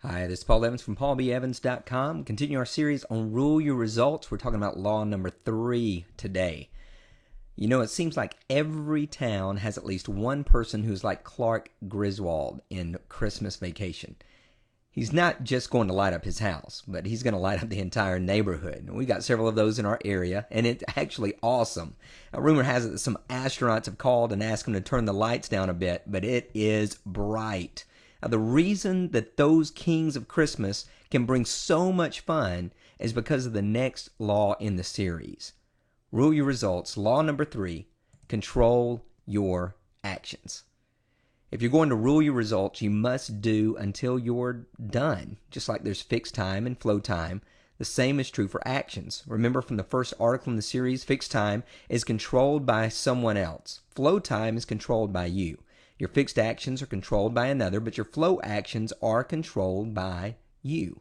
Hi, this is Paul Evans from paulbevans.com. Continue our series on Rule Your Results. We're talking about law number 3 today. You know, it seems like every town has at least one person who's like Clark Griswold in Christmas Vacation. He's not just going to light up his house, but he's going to light up the entire neighborhood. We've got several of those in our area, and it's actually awesome. Now, rumor has it that some astronauts have called and asked him to turn the lights down a bit, but it is bright. Now, the reason that those kings of Christmas can bring so much fun is because of the next law in the series. Rule your results. Law number 3, control your actions. If you're going to rule your results, you must do until you're done. Just like there's fixed time and flow time, the same is true for actions. Remember from the first article in the series, fixed time is controlled by someone else. Flow time is controlled by you. Your fixed actions are controlled by another, but your flow actions are controlled by you.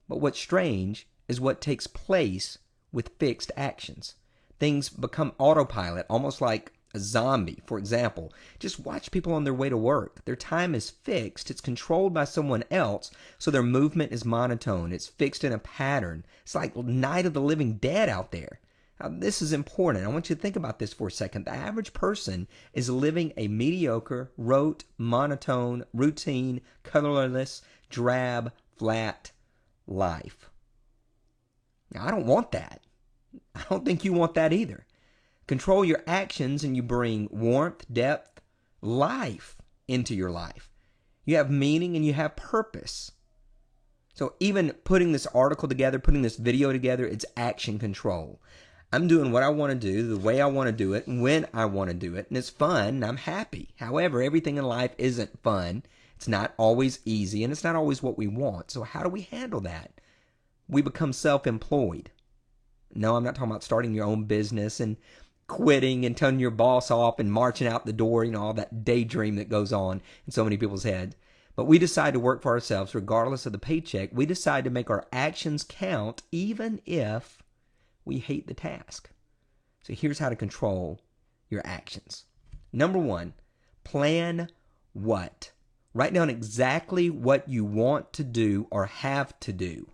But what's strange is what takes place with fixed actions. Things become autopilot, almost like a zombie. For example, just watch people on their way to work. Their time is fixed. It's controlled by someone else, so their movement is monotone. It's fixed in a pattern. It's like Night of the Living Dead out there. Now, this is important. I want you to think about this for a second. The average person is living a mediocre, rote, monotone, routine, colorless, drab, flat life. Now, I don't want that. I don't think you want that either. Control your actions and you bring warmth, depth, life into your life. You have meaning and you have purpose. So even putting this article together, putting this video together, it's action control. I'm doing what I want to do, the way I want to do it, and when I want to do it, and it's fun, and I'm happy. However, everything in life isn't fun. It's not always easy, and it's not always what we want. So how do we handle that? We become self-employed. No, I'm not talking about starting your own business and quitting and telling your boss off and marching out the door, all that daydream that goes on in so many people's heads. But we decide to work for ourselves regardless of the paycheck. We decide to make our actions count even if we hate the task. So here's how to control your actions. Number 1, plan what. Write down exactly what you want to do or have to do.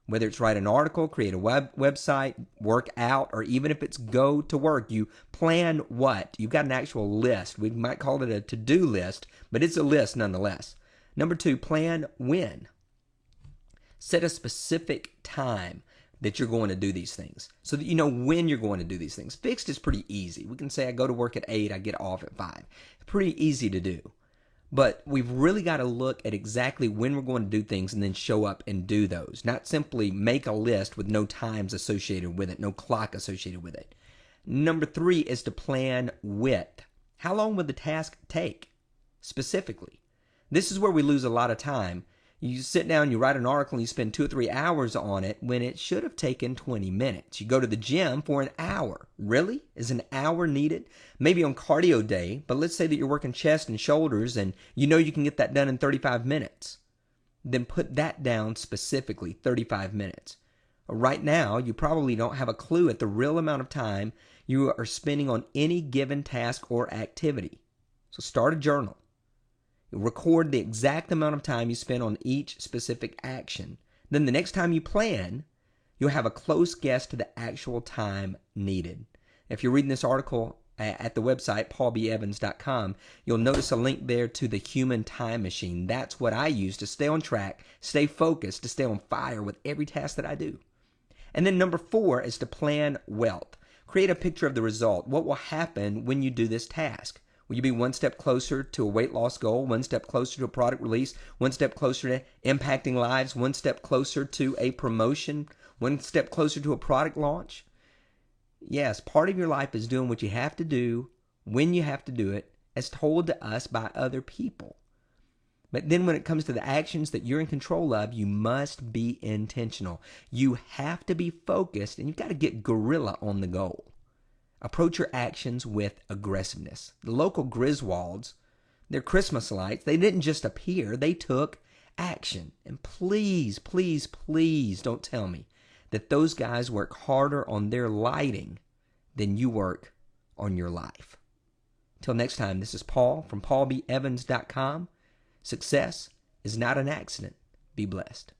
Whether it's write an article, create a website, work out, or even if it's go to work, you plan what. You've got an actual list. We might call it a to-do list, but it's a list nonetheless. Number 2, plan when. Set a specific time that you're going to do these things so that you know when you're going to do these things. Fixed is pretty easy. We can say I go to work at 8, I get off at 5. It's pretty easy to do. But we've really got to look at exactly when we're going to do things and then show up and do those. Not simply make a list with no times associated with it, no clock associated with it. Number 3 is to plan with. How long would the task take specifically? This is where we lose a lot of time. You sit down, you write an article, and you spend 2 or 3 hours on it when it should have taken 20 minutes. You go to the gym for an hour. Really? Is an hour needed? Maybe on cardio day, but let's say that you're working chest and shoulders and you know you can get that done in 35 minutes. Then put that down specifically, 35 minutes. Right now, you probably don't have a clue at the real amount of time you are spending on any given task or activity. So start a journal. Record the exact amount of time you spend on each specific action. Then the next time you plan, you'll have a close guess to the actual time needed. If you're reading this article at the website, paulbevans.com, you'll notice a link there to the human time machine. That's what I use to stay on track, stay focused, to stay on fire with every task that I do. And then number 4 is to plan wealth. Create a picture of the result. What will happen when you do this task? Will you be one step closer to a weight loss goal, one step closer to a product release, one step closer to impacting lives, one step closer to a promotion, one step closer to a product launch? Yes, part of your life is doing what you have to do, when you have to do it, as told to us by other people. But then when it comes to the actions that you're in control of, you must be intentional. You have to be focused, and you've got to get gorilla on the goal. Approach your actions with aggressiveness. The local Griswolds, their Christmas lights, they didn't just appear, they took action. And please, please, please don't tell me that those guys work harder on their lighting than you work on your life. Till next time, this is Paul from paulbevans.com. Success is not an accident. Be blessed.